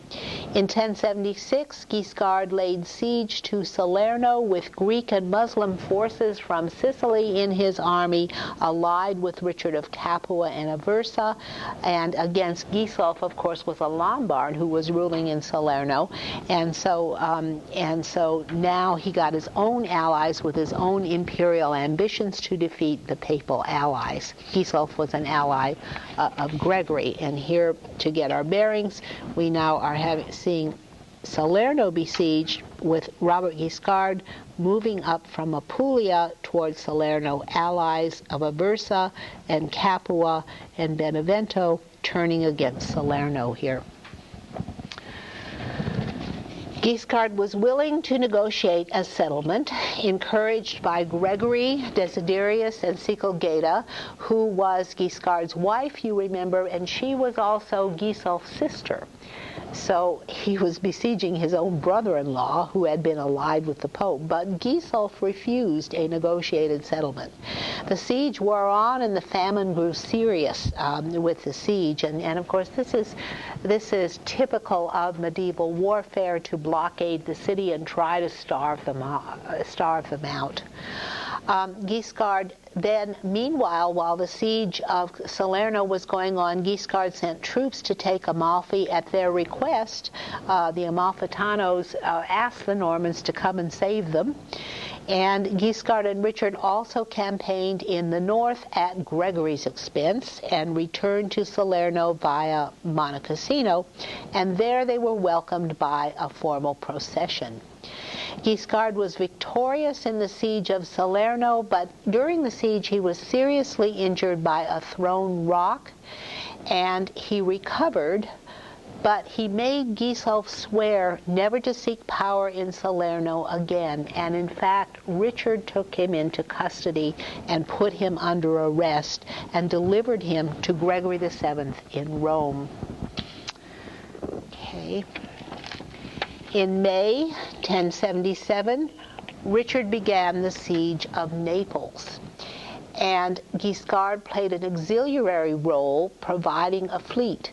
In 1076, Guiscard laid siege to Salerno with Greek and Muslim forces from Sicily in his army, allied with Richard of Capua and Aversa, and against Gisulf, of course, was a Lombard who was ruling in Salerno, and so now he got his own allies with his own imperial ambitions to defeat the papal allies. Gisulf was an ally of Gregory, and here, to get our bearings, we now are seeing Salerno besieged with Robert Guiscard moving up from Apulia towards Salerno, allies of Aversa and Capua and Benevento turning against Salerno here. Guiscard was willing to negotiate a settlement, encouraged by Gregory, Desiderius, and Sicilgata, who was Guiscard's wife, you remember, and she was also Gisulf's sister. So he was besieging his own brother-in-law, who had been allied with the Pope, but Gisulf refused a negotiated settlement. The siege wore on, and the famine grew serious with the siege, and of course this is typical of medieval warfare, to blockade the city and try to starve them out. Guiscard then, meanwhile, while the siege of Salerno was going on, Guiscard sent troops to take Amalfi. At their request, the Amalfitanos asked the Normans to come and save them. And Guiscard and Richard also campaigned in the north at Gregory's expense and returned to Salerno via Monte Cassino, and there they were welcomed by a formal procession. Guiscard was victorious in the siege of Salerno, but during the siege he was seriously injured by a thrown rock, and he recovered, but he made Gisulf swear never to seek power in Salerno again, and in fact Richard took him into custody and put him under arrest and delivered him to Gregory VII in Rome. Okay. In May 1077, Richard began the siege of Naples, and Guiscard played an auxiliary role, providing a fleet.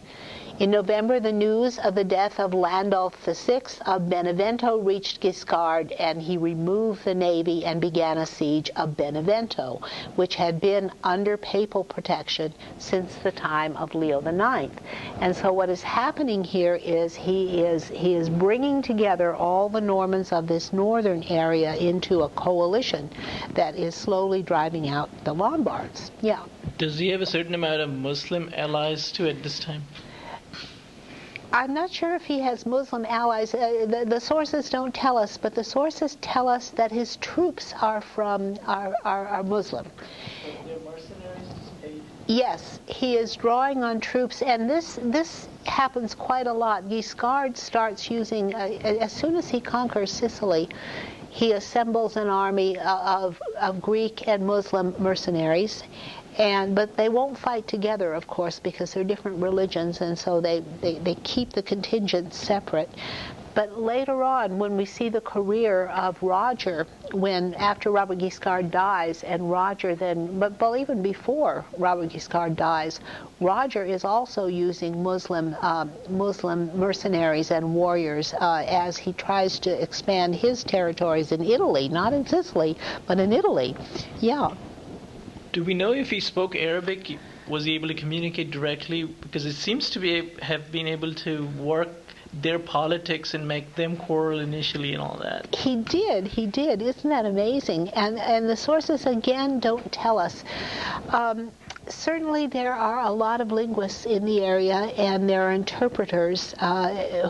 In November, the news of the death of Landulf VI of Benevento reached Guiscard, and he removed the navy and began a siege of Benevento, which had been under papal protection since the time of Leo IX. And so what is happening here is he is bringing together all the Normans of this northern area into a coalition that is slowly driving out the Lombards. Yeah. Does he have a certain amount of Muslim allies too at this time? I'm not sure if he has Muslim allies. The sources don't tell us, but the sources tell us that his troops are Muslim. But they're mercenaries paid? Yes, he is drawing on troops, and this happens quite a lot. Guiscard starts using, as soon as he conquers Sicily, he assembles an army of Greek and Muslim mercenaries. But they won't fight together, of course, because they're different religions, and so they keep the contingents separate. But later on, when we see the career of Roger, after Robert Guiscard dies, and Roger then, but even before Robert Guiscard dies, Roger is also using Muslim mercenaries and warriors as he tries to expand his territories in Italy, not in Sicily, but in Italy. Yeah. Do we know if he spoke Arabic? Was he able to communicate directly? Because it seems to have been able to work their politics and make them quarrel initially and all that. He did. Isn't that amazing? And the sources, again, don't tell us. Certainly there are a lot of linguists in the area, and there are interpreters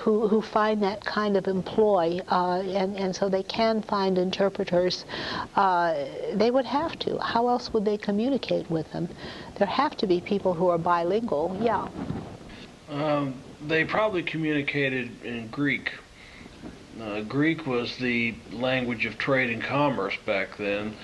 who find that kind of employ, and so they can find interpreters. They would have to. How else would they communicate with them? There have to be people who are bilingual, yeah. They probably communicated in Greek. Greek was the language of trade and commerce back then,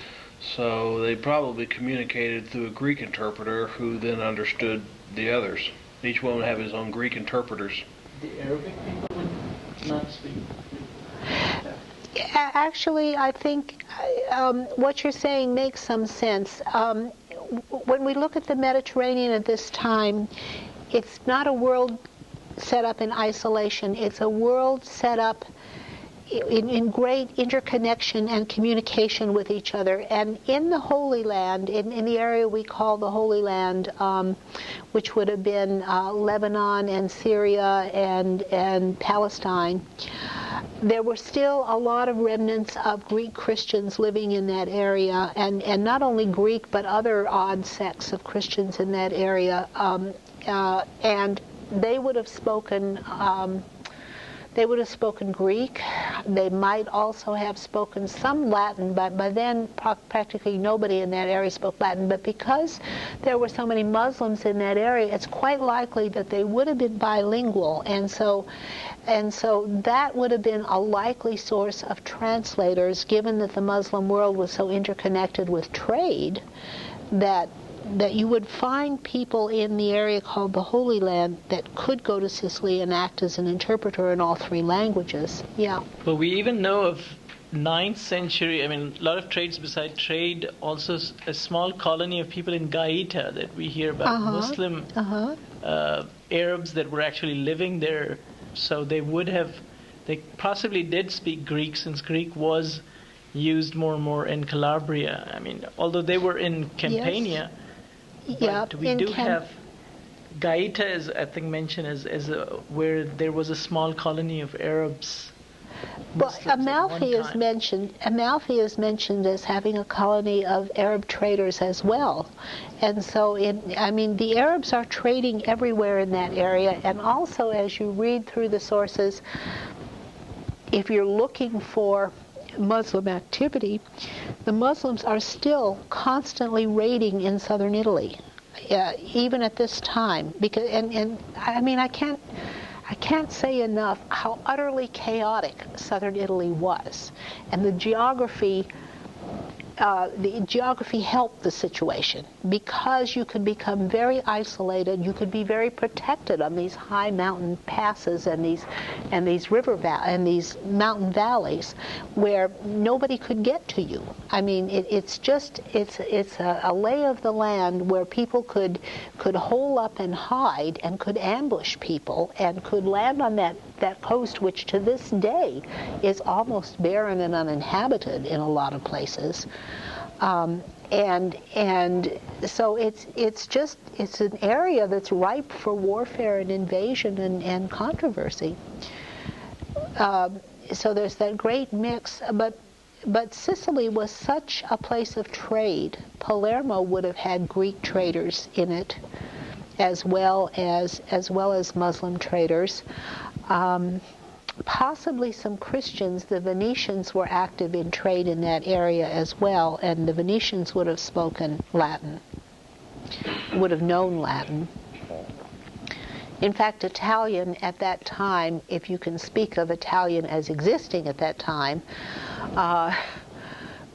so they probably communicated through a Greek interpreter who then understood the others. Each one would have his own Greek interpreters. The Arabic people would not speak. Actually, I think what you're saying makes some sense. When we look at the Mediterranean at this time, it's not a world set up in isolation. It's a world set up in great interconnection and communication with each other. And in the Holy Land, in the area we call the Holy Land, which would have been Lebanon and Syria and Palestine, there were still a lot of remnants of Greek Christians living in that area, and not only Greek, but other odd sects of Christians in that area. And they would have spoken Greek. They might also have spoken some Latin, but by then practically nobody in that area spoke Latin. But because there were so many Muslims in that area, it's quite likely that they would have been bilingual, and so that would have been a likely source of translators, given that the Muslim world was so interconnected with trade, that you would find people in the area called the Holy Land that could go to Sicily and act as an interpreter in all three languages. Yeah. But we even know of 9th century, I mean, a lot of trades beside trade, also a small colony of people in Gaeta that we hear about, Muslim Arabs that were actually living there. So they possibly did speak Greek, since Greek was used more and more in Calabria. I mean, although they were in Campania, yes. We do have Gaeta is, I think, mentioned as where there was a small colony of Arabs. Well, Amalfi is mentioned as having a colony of Arab traders as well, and so the Arabs are trading everywhere in that area. And also, as you read through the sources, if you're looking for Muslim activity, the Muslims are still constantly raiding in southern Italy, even at this time. Because I can't say enough how utterly chaotic southern Italy was, and the geography helped the situation, because you could become very isolated. You could be very protected on these high mountain passes and these mountain valleys where nobody could get to you. I mean, it's a lay of the land where people could hole up and hide and could ambush people and could land on that coast, which to this day is almost barren and uninhabited in a lot of places. And so it's an area that's ripe for warfare and invasion and controversy. So there's that great mix, but Sicily was such a place of trade. Palermo would have had Greek traders in it, as well as Muslim traders. Possibly some Christians. The Venetians were active in trade in that area as well, and the Venetians would have spoken Latin, would have known Latin. In fact, Italian at that time, if you can speak of Italian as existing at that time,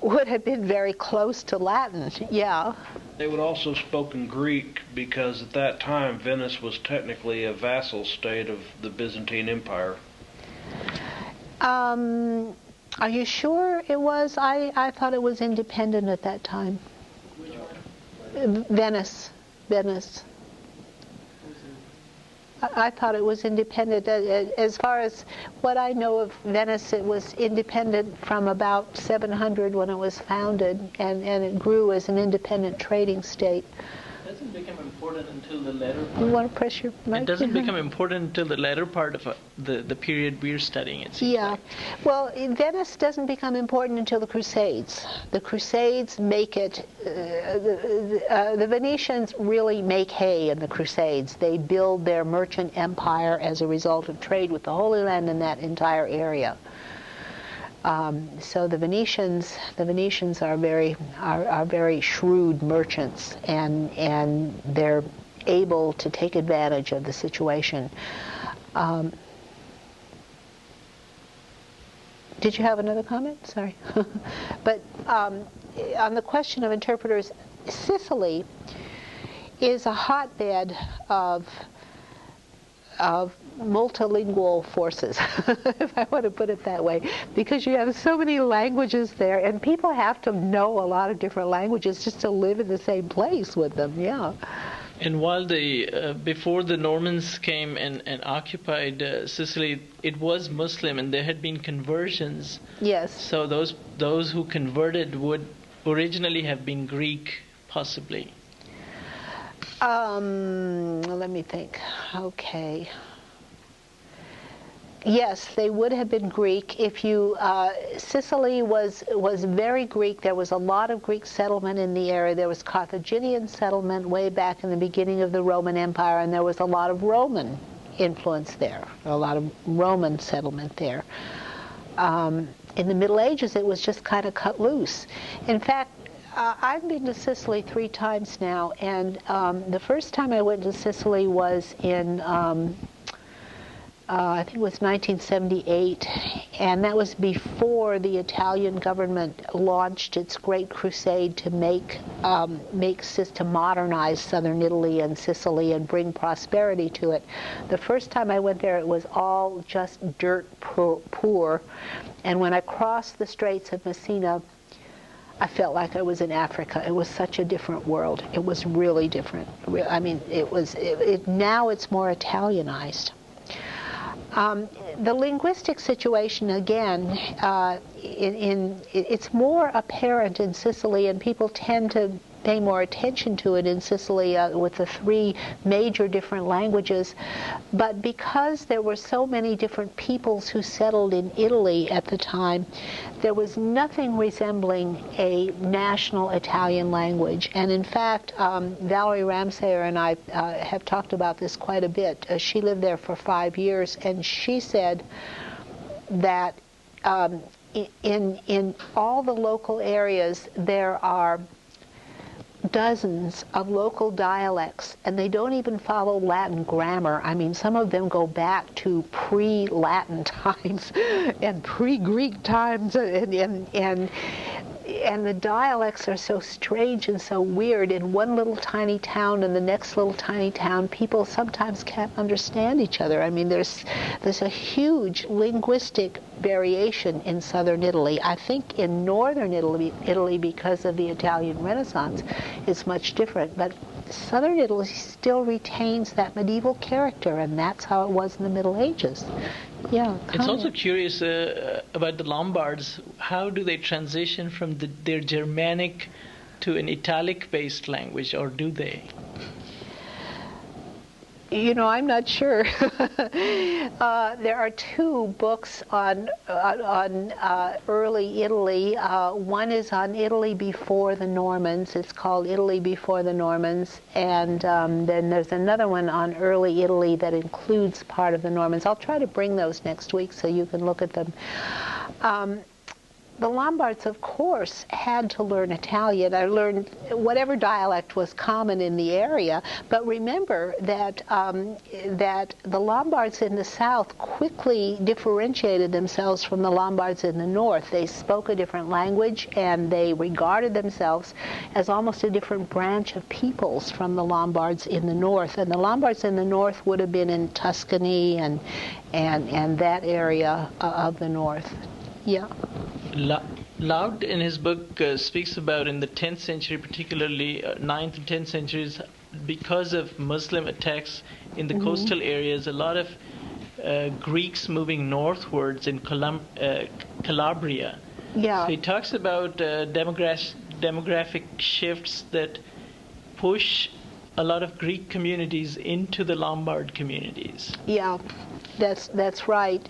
would have been very close to Latin, yeah. They would also spoken Greek, because at that time Venice was technically a vassal state of the Byzantine Empire. Are you sure it was? I thought it was independent at that time. Venice. I thought it was independent. As far as what I know of Venice, it was independent from about 700 when it was founded, and it grew as an independent trading state. It doesn't become important until the latter part. You want to press your mic? It doesn't become important until the latter part of the period we're studying, it seems like. Well, Venice doesn't become important until the Crusades. The Crusades make it, the Venetians really make hay in the Crusades. They build their merchant empire as a result of trade with the Holy Land and that entire area. So the Venetians are very shrewd merchants, and able to take advantage of the situation. Did you have another comment? Sorry. But on the question of interpreters, Sicily is a hotbed of multilingual forces, if I want to put it that way, because you have so many languages there, and people have to know a lot of different languages just to live in the same place with them. Yeah. And while before the Normans came and occupied Sicily, it was Muslim, and there had been conversions. Yes. So those who converted would originally have been Greek, possibly. Let me think. Okay. Yes, they would have been Greek. If you, Sicily was very Greek. There was a lot of Greek settlement in the area. There was Carthaginian settlement way back in the beginning of the Roman Empire, and there was a lot of Roman influence there, a lot of Roman settlement there. In the Middle Ages, it was just kind of cut loose. In fact, I've been to Sicily 3 times now, and the first time I went to Sicily was in I think it was 1978, and that was before the Italian government launched its great crusade to to modernize southern Italy and Sicily and bring prosperity to it. The first time I went there, it was all just dirt poor, and when I crossed the Straits of Messina, I felt like I was in Africa. It was such a different world. It was really different. I mean, now it's more Italianized. The linguistic situation, again, it's more apparent in Sicily, and people tend to pay more attention to it in Sicily with the 3 major different languages. But because there were so many different peoples who settled in Italy at the time, there was nothing resembling a national Italian language. And in fact, Valerie Ramsayer and I have talked about this quite a bit. She lived there for 5 years, and she said that in all the local areas there are dozens of local dialects, and they don't even follow Latin grammar. I mean, some of them go back to pre-Latin times and pre-Greek times, and the dialects are so strange and so weird. In one little tiny town and the next little tiny town, people sometimes can't understand each other. I mean, there's a huge linguistic variation in southern Italy. I think in northern Italy, because of the Italian Renaissance, it's much different. But southern Italy still retains that medieval character, and that's how it was in the Middle Ages. Yeah. It's also curious about the Lombards. How do they transition from their Germanic to an Italic-based language, or do they? You know, I'm not sure. There are 2 books on early Italy. One is on Italy before the Normans. It's called Italy Before the Normans. And then there's another one on early Italy that includes part of the Normans. I'll try to bring those next week so you can look at them. The Lombards, of course, had to learn Italian. I learned whatever dialect was common in the area. But remember that that the Lombards in the south quickly differentiated themselves from the Lombards in the north. They spoke a different language, and they regarded themselves as almost a different branch of peoples from the Lombards in the north. And the Lombards in the north would have been in Tuscany and that area of the north. Yeah. Laud in his book speaks about in the 10th century, particularly 9th and 10th centuries, because of Muslim attacks in the coastal areas, a lot of Greeks moving northwards in Calabria. Yeah. So he talks about demographic shifts that push a lot of Greek communities into the Lombard communities. Yeah. That's right,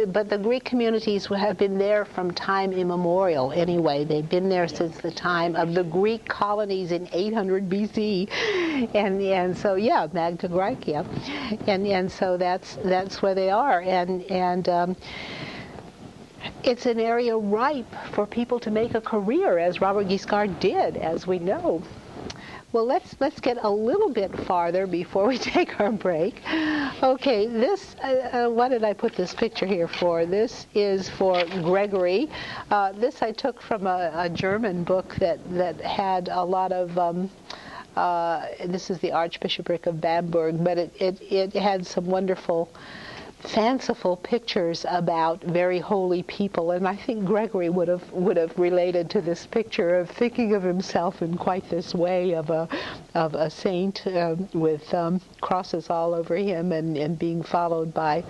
but the Greek communities have been there from time immemorial. Anyway, they've been there since the time of the Greek colonies in 800 BC, and so yeah, Magna Graecia, and so that's where they are, and it's an area ripe for people to make a career, as Robert Guiscard did, as we know. Well, let's get a little bit farther before we take our break. Okay, this, why did I put this picture here for? This is for Gregory. This I took from a German book that had a lot of, this is the Archbishopric of Bamberg, but it had some wonderful fanciful pictures about very holy people, and I think Gregory would have related to this picture of thinking of himself in quite this way of a saint with crosses all over him and being followed by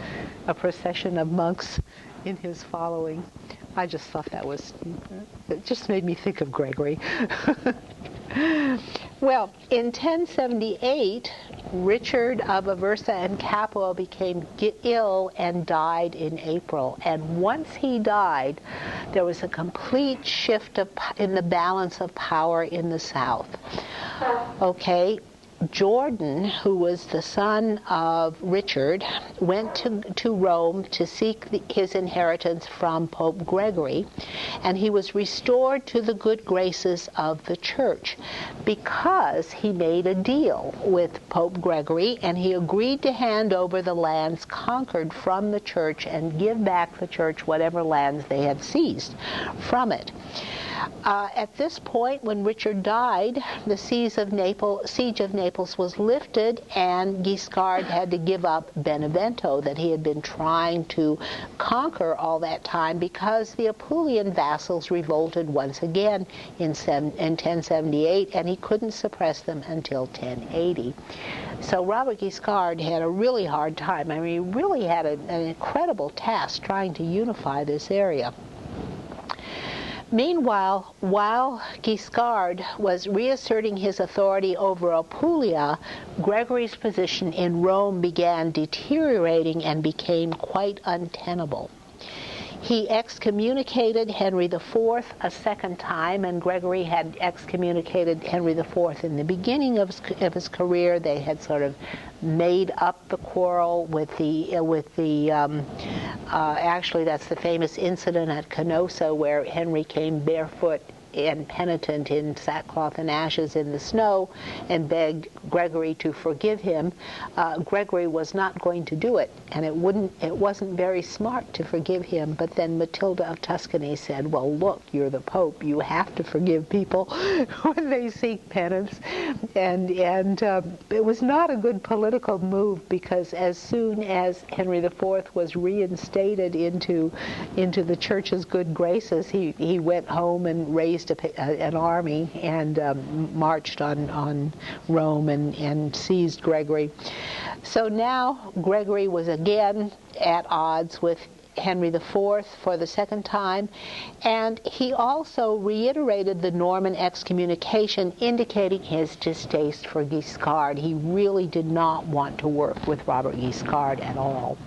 a procession of monks in his following. I just thought it just made me think of Gregory. Well, in 1078, Richard of Aversa and Capua became ill and died in April. And once he died, there was a complete shift in the balance of power in the south. Okay, Jordan, who was the son of Richard, went to Rome to seek his inheritance from Pope Gregory, and he was restored to the good graces of the church because he made a deal with Pope Gregory, and he agreed to hand over the lands conquered from the church and give back the church whatever lands they had seized from it. At this point, when Richard died, the siege of Naples was lifted, and Guiscard had to give up Benevento that he had been trying to conquer all that time because the Apulian vassals revolted once again in 1078, and he couldn't suppress them until 1080. So Robert Guiscard had a really hard time. I mean, he really had an incredible task trying to unify this area. Meanwhile, while Guiscard was reasserting his authority over Apulia, Gregory's position in Rome began deteriorating and became quite untenable. He excommunicated Henry IV a second time, and Gregory had excommunicated Henry IV in the beginning of his career. They had sort of made up the quarrel actually that's the famous incident at Canossa where Henry came barefoot and penitent in sackcloth and ashes in the snow and begged Gregory to forgive him. Gregory was not going to do it, and it wasn't very smart to forgive him. But then Matilda of Tuscany said, well, look, you're the Pope, you have to forgive people when they seek penance. And it was not a good political move, because as soon as Henry IV was reinstated into the church's good graces, he went home and raised an army and marched on Rome and seized Gregory. So now Gregory was again at odds with Henry IV for the second time, and he also reiterated the Norman excommunication, indicating his distaste for Guiscard. He really did not want to work with Robert Guiscard at all.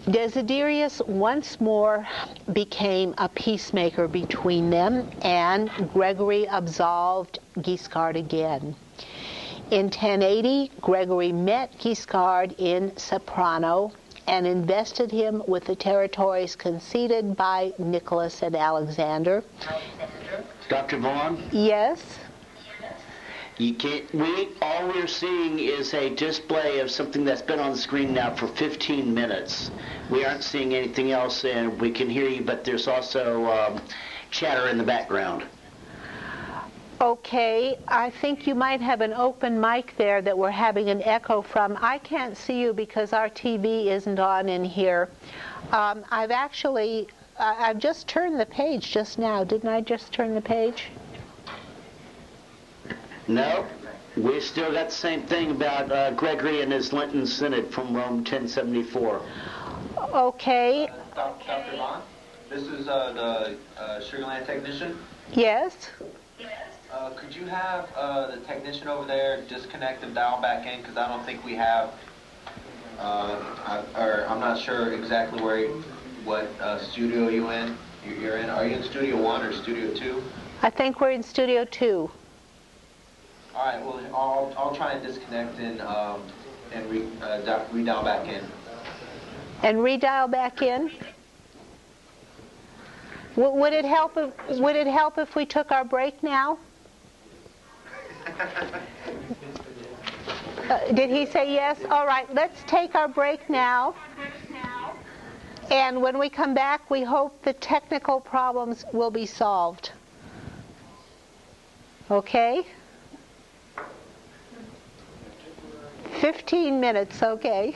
Desiderius once more became a peacemaker between them, and Gregory absolved Guiscard again. In 1080, Gregory met Guiscard in Soprano and invested him with the territories conceded by Nicholas and Alexander. Dr. Vaughn? Yes? All we're seeing is a display of something that's been on the screen now for 15 minutes. We aren't seeing anything else, and we can hear you, but there's also chatter in the background. Okay, I think you might have an open mic there that we're having an echo from. I can't see you because our TV isn't on in here. I've just turned the page just now. Didn't I just turn the page? No, we still got the same thing about Gregory and his Lenten Synod from Rome 1074. Okay. Dr. Vaughn, this is the Sugarland technician. Yes? Could you have the technician over there disconnect and dial back in, because I don't think we have, or I'm not sure exactly what studio you're in. Are you in Studio 1 or Studio 2? I think we're in Studio 2. All right, well, I'll try and disconnect and redial back in. And redial back in? Would it help if we took our break now? Did he say yes? All right, let's take our break now. And when we come back, we hope the technical problems will be solved. Okay? 15 minutes, okay.